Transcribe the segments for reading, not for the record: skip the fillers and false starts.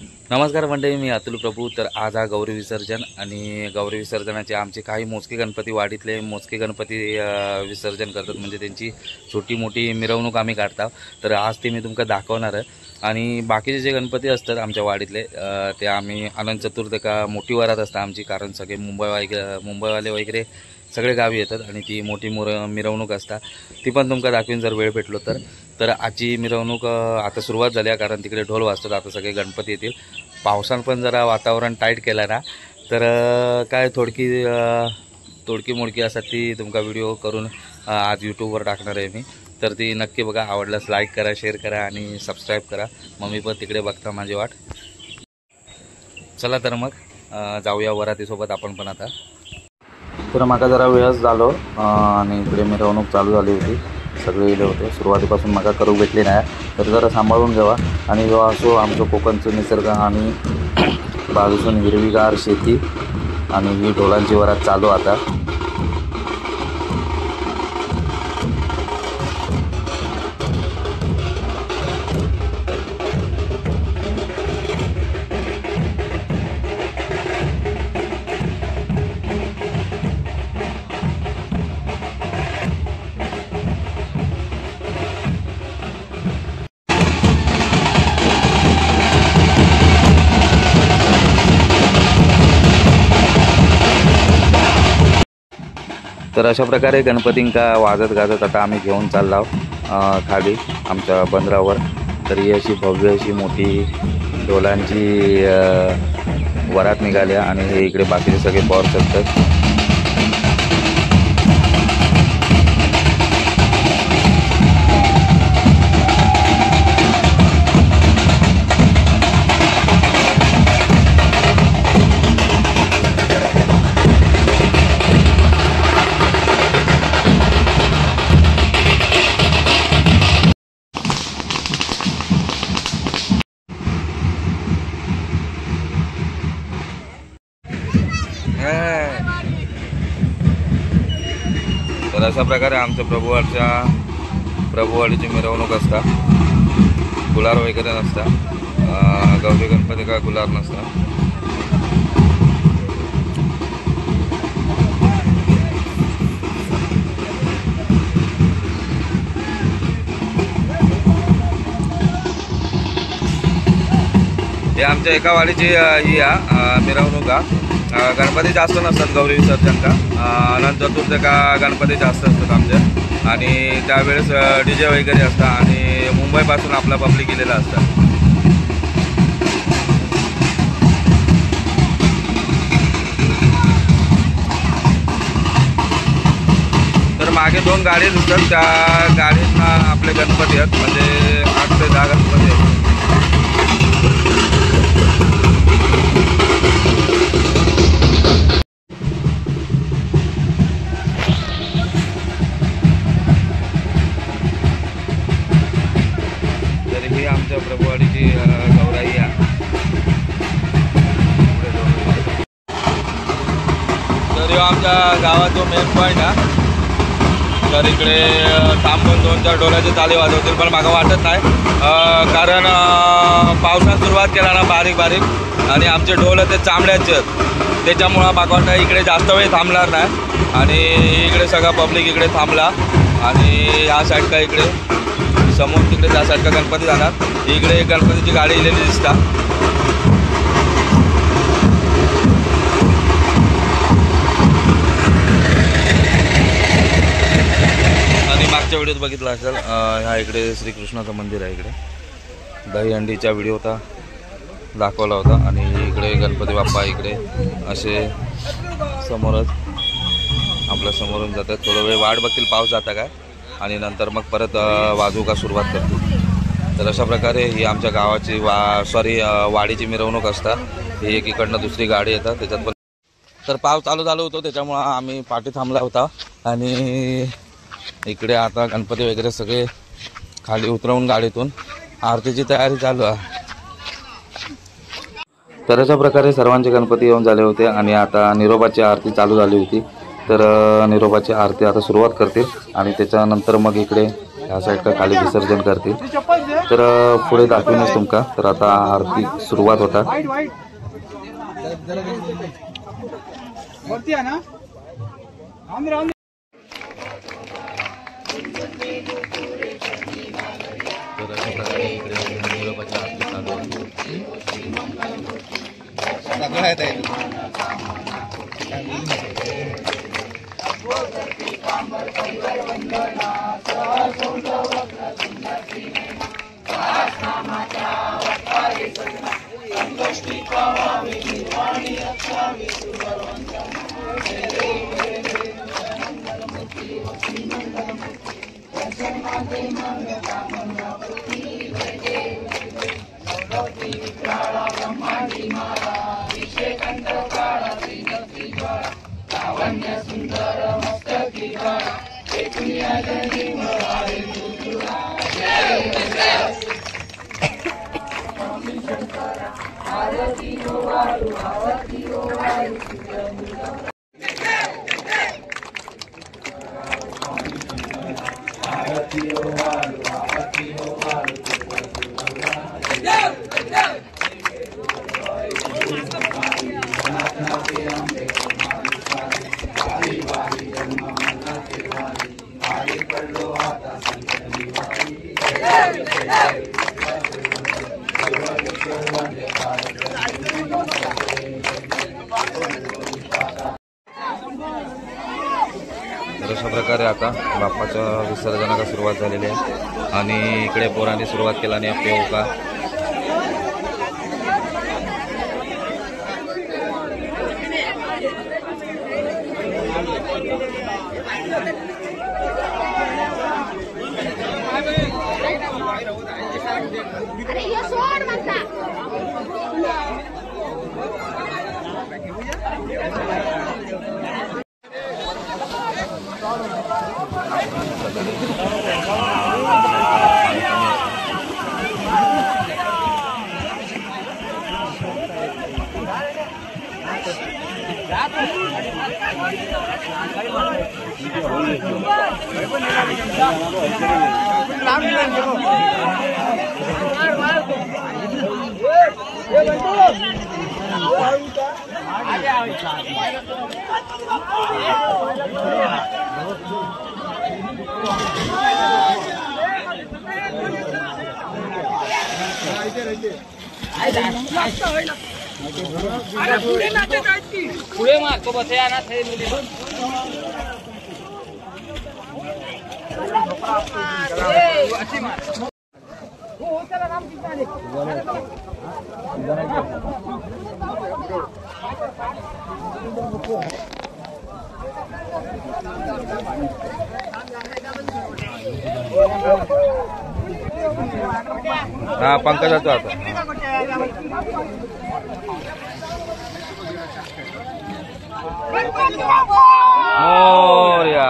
नमस्कार मंडळी, मी अतुल प्रभू. तर आज हा गौरी विसर्जन आणि गौरी विसर्जनाचे आमचे काही मोजके गणपती वाडीतले मोजके गणपती विसर्जन करतात, म्हणजे त्यांची छोटी मोठी मिरवणूक आम्ही काढतो. तर आज ते मी तुमका दाखवणार आहे. आणि बाकीचे जे गणपती असतात आमच्या वाडीतले ते आम्ही अनंत चतुर्थीका मोठी वरात असतात आमची, कारण सगळे मुंबईवाले वगैरे सगळे गावी येतात आणि ती मोठी मिरवणूक असतात. ती पण तुमका दाखवीन जर वेळ भेटलो तर. तर आजची मिरवणूक आता सुरुवात झाली आहे, कारण तिकडे ढोल वाजतात. आता सगळे गणपती येतील. पावसानं पण जरा वातावरण टाईट केलं ना, तर काय तोडकी मोडकी असतात ती तुमका व्हिडिओ करून आज यूट्यूबवर टाकणार आहे मी. तर ती नक्की बघा. आवडल्यास लाईक करा, शेअर करा आणि सबस्क्राईब करा. मम्मी पण तिकडे बघता माझी वाट. चला तर मग जाऊया वरातीसोबत आपण पण आता. तर माका जरा वेळच झालो आणि इकडे मिरवणूक चालू झाली होती. सगळे गेले होते. सुरुवातीपासून माका करू भेटली नाही, तर जरा सांभाळून घ्यावा. आणि जेव्हा असो आमचं कोकणचं निसर्ग आणि बाजूसून हिरवीगार शेती आणि ही ढोलांची वरात चालू आता. तर अशा प्रकारे गणपतींका वाजत गाजत आता आम्ही घेऊन चाललो खाली आमच्या बंदरावर. तर ही अशी भव्य अशी मोठी ढोलांची वरात निघाल्या आणि हे इकडे बाकीचे सगळे पॉवर असतात. तर अशा प्रकारे आमच्या प्रभुवाडीची मिरवणूक असता. गुलार वगैरे नसता. गौरी गणपती का गुलार नसता. हे आमच्या एका वाडीची ही मिरवणूक गणपती जास्त नसतात गौरी विसर्जन का. अनंत चतुर्थी का गणपती जास्त असतात आमच्या. आणि त्यावेळेस DJ वगैरे असतात आणि मुंबईपासून आपला पब्लिक गेलेला असतात. तर मागे 2 गाडी दिसतात. त्या गाडींना आपले गणपती आहेत, म्हणजे 8 ते 10 गणपती आहेत. ही आमच्या प्रभुवाडीची गौराई आहे. तर आमच्या गावात जो मेन पॉईंट आहे. तर इकडे थांबून 2-4 ढोलाचे ताली वाजवतील, पण मला वाटत नाही, कारण पावसात सुरुवात केला ना बारीक बारीक आणि आमचे ढोल ते चांबड्याचे आहेत. त्याच्यामुळं मला वाटतं इकडे जास्त वेळ थांबणार नाही. आणि इकडे सगळा पब्लिक इकडे थांबला आणि या साईड का इकडे समोर तिकडे त्या साईड का गणपती जाणार. इकडे एक गणपतीची गाडी इलेली दिसतात. आणि मागच्या व्हिडिओत बघितलं असेल, ह्या इकडे श्रीकृष्णाचं मंदिर आहे. इकडे दहीहंडीचा व्हिडिओ होता, दाखवला होता. आणि इकडे गणपती बाप्पा इकडे असे समोरच आपल्या समोरून जातात. थोडं वेळ वाट बघतील पाऊस जाता काय, आणि नंतर मग परत वाजू का सुरुवात करतील. तर अशा प्रकारे ही आमच्या गावाची वाडीची मिरवणूक असतात. ही एकीकडनं दुसरी गाडी येतात त्याच्यात पण. तर पाऊस चालू होतो त्याच्यामुळं आम्ही पाठी थांबला होता. आणि इकडे आता गणपती वगैरे सगळे खाली उतरवून गाडीतून आरतीची तयारी चालू आहे. तर अशा प्रकारे सर्वांचे गणपती येऊन झाले होते आणि आता निरोबाची आरती चालू झाली होती. तर निरोबाची आरती आता सुरुवात करतील आणि त्याच्यानंतर मग इकडे ह्या साईडला खाली विसर्जन करतील. तर पुढे दाखवूनच तुमका. तर आता आरती सुरुवात होता. तर अशा प्रकारे इकडे निरोपाची आरती चालू आहे. अशा प्रकारे आता बाप्पाच्या विसर्जनाला सुरुवात झालेली आहे आणि इकडे पोरांनी सुरुवात केला आणि पेवका पुढे मारतो बस या ना हा पंकजाचा आता मोरया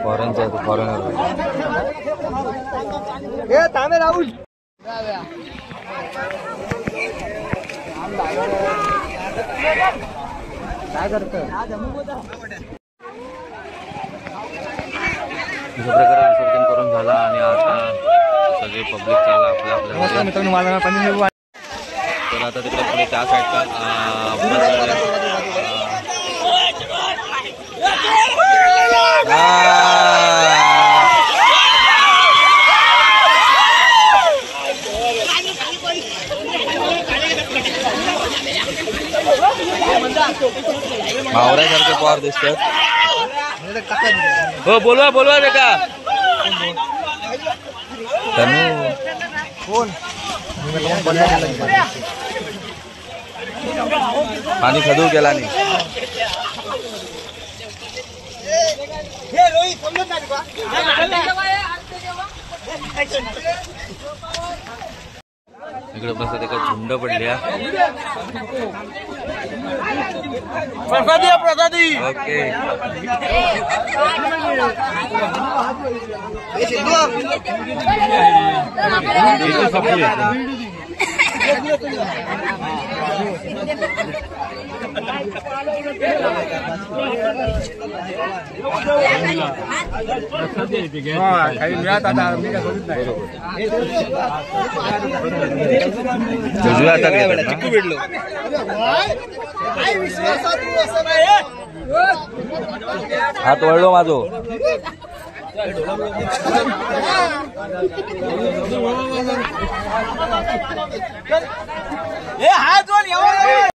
फॉरेनचा फॉरेनर हे थांबे राहुल काय करत अशा प्रकारे विसर्जन करून झाला आणि आता सगळे पब्लिक चालला आपल्या आपल्या. तर आता तिकडे पुढे त्या साईडचा मावऱ्यासारखे पॉवर दिसतात. हो बोलवा बोलवा बेका तनू कोण पाणी खदू गेला नाही. इकडे बसत एका झुंड पडल्या. प्रसादी ओके काही मिळत आता मी काय करूच नाही. उजव्या हातात घेतात ना? भेटलो हात वळलो माझो. हात